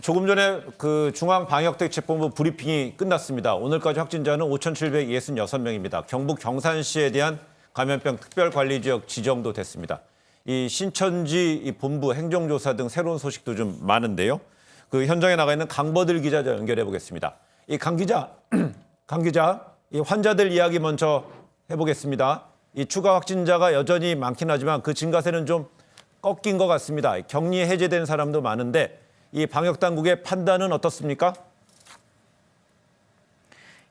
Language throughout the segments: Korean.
조금 전에 그 중앙방역대책본부 브리핑이 끝났습니다. 오늘까지 확진자는 5,766명입니다. 경북 경산시에 대한 감염병 특별관리지역 지정도 됐습니다. 이 신천지 이 본부 행정조사 등 새로운 소식도 좀 많은데요. 그 현장에 나가 있는 강버들 기자 연결해 보겠습니다. 이 강 기자, 이 환자들 이야기 먼저 해보겠습니다. 이 추가 확진자가 여전히 많긴 하지만 그 증가세는 좀 꺾인 것 같습니다. 격리 해제된 사람도 많은데 이 방역 당국의 판단은 어떻습니까?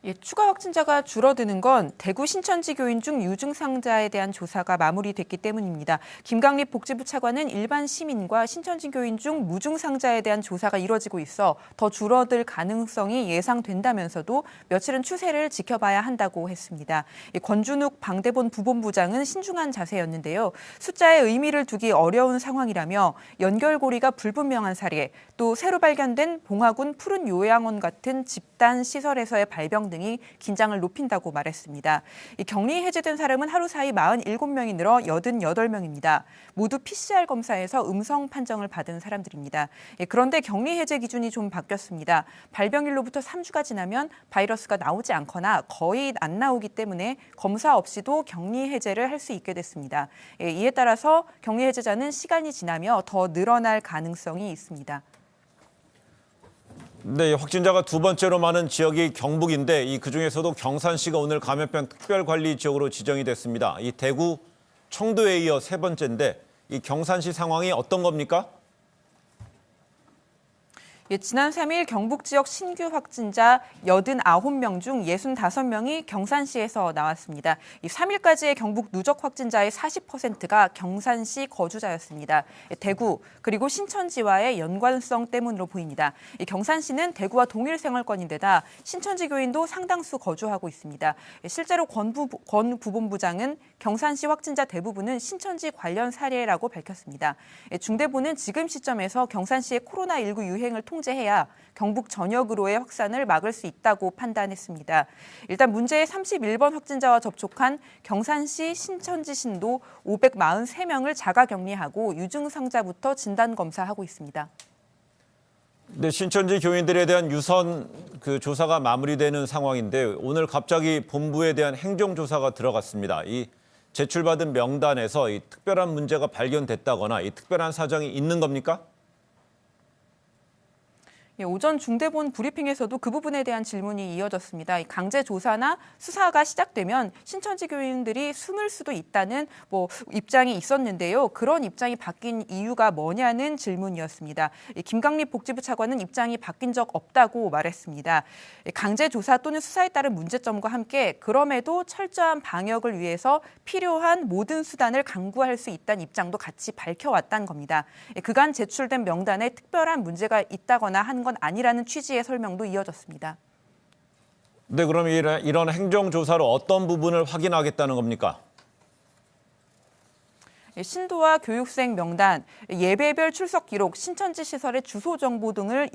예, 추가 확진자가 줄어드는 건 대구 신천지 교인 중 유증상자에 대한 조사가 마무리됐기 때문입니다. 김강립 복지부 차관은 일반 시민과 신천지 교인 중 무증상자에 대한 조사가 이뤄지고 있어 더 줄어들 가능성이 예상된다면서도 며칠은 추세를 지켜봐야 한다고 했습니다. 권준욱 방대본 부본부장은 신중한 자세였는데요. 숫자에 의미를 두기 어려운 상황이라며 연결고리가 불분명한 사례, 또 새로 발견된 봉화군 푸른 요양원 같은 집단 시설에서의 발병 등이 긴장을 높인다고 말했습니다. 격리 해제된 사람은 하루 사이 47명이 늘어 88명입니다. 모두 PCR 검사에서 음성 판정을 받은 사람들입니다. 그런데 격리 해제 기준이 좀 바뀌었습니다. 발병일로부터 3주가 지나면 바이러스가 나오지 않거나 거의 안 나오기 때문에 검사 없이도 격리 해제를 할 수 있게 됐습니다. 이에 따라서 격리 해제자는 시간이 지나며 더 늘어날 가능성이 있습니다. 네, 확진자가 두 번째로 많은 지역이 경북인데 이 그중에서도 경산시가 오늘 감염병 특별관리 지역으로 지정이 됐습니다. 이 대구, 청도에 이어 세 번째인데 이 경산시 상황이 어떤 겁니까? 예, 지난 3일 경북 지역 신규 확진자 89명 중 65명이 경산시에서 나왔습니다. 3일까지의 경북 누적 확진자의 40%가 경산시 거주자였습니다. 대구 그리고 신천지와의 연관성 때문으로 보입니다. 경산시는 대구와 동일 생활권인데다 신천지 교인도 상당수 거주하고 있습니다. 실제로 권 부본부장은 경산시 확진자 대부분은 신천지 관련 사례라고 밝혔습니다. 중대본은 지금 시점에서 경산시의 코로나19 유행을 통제해야 경북 전역으로의 확산을 막을 수 있다고 판단했습니다. 일단 문제의 31번 확진자와 접촉한 경산시 신천지신도 543명을 자가격리하고 유증상자부터 진단검사하고 있습니다. 네, 신천지 교인들에 대한 유선 그 조사가 마무리되는 상황인데 오늘 갑자기 본부에 대한 행정조사가 들어갔습니다. 이 제출받은 명단에서 이 특별한 문제가 발견됐다거나 이 특별한 사정이 있는 겁니까? 예, 오전 중대본 브리핑에서도 그 부분에 대한 질문이 이어졌습니다. 강제 조사나 수사가 시작되면 신천지 교인들이 숨을 수도 있다는 입장이 있었는데요. 그런 입장이 바뀐 이유가 뭐냐는 질문이었습니다. 김강립 복지부 차관은 입장이 바뀐 적 없다고 말했습니다. 강제 조사 또는 수사에 따른 문제점과 함께 그럼에도 철저한 방역을 위해서 필요한 모든 수단을 강구할 수 있다는 입장도 같이 밝혀왔다는 겁니다. 그간 제출된 명단에 특별한 문제가 있다거나 한 건 아니라는 취지의 설명도 이어졌습니다. 네, 그럼 이런 행정조사로 어떤 부분을 확인하겠다는 겁니까? 신도와 교육생 명단, 예배별 출석 기록, 신천지 시설의 주소 정보 등을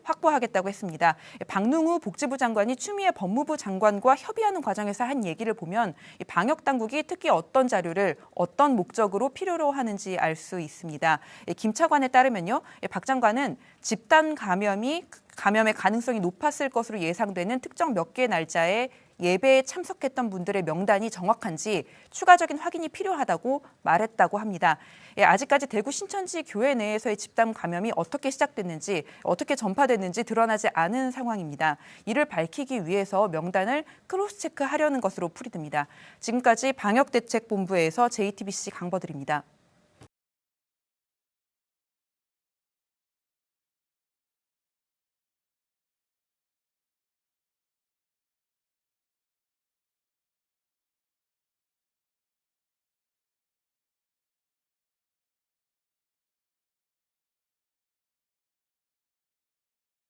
확보하겠다고 했습니다. 박능우 복지부 장관이 추미애 법무부 장관과 협의하는 과정에서 한 얘기를 보면 방역 당국이 특히 어떤 자료를 어떤 목적으로 필요로 하는지 알 수 있습니다. 김 차관에 따르면요, 박 장관은 집단 감염의 가능성이 높았을 것으로 예상되는 특정 몇 개 날짜에 예배에 참석했던 분들의 명단이 정확한지 추가적인 확인이 필요하다고 말했다고 합니다. 아직까지 대구 신천지 교회 내에서의 집단 감염이 어떻게 시작됐는지, 어떻게 전파됐는지 드러나지 않은 상황입니다. 이를 밝히기 위해서 명단을 크로스체크하려는 것으로 풀이됩니다. 지금까지 방역대책본부에서 JTBC 강버들입니다.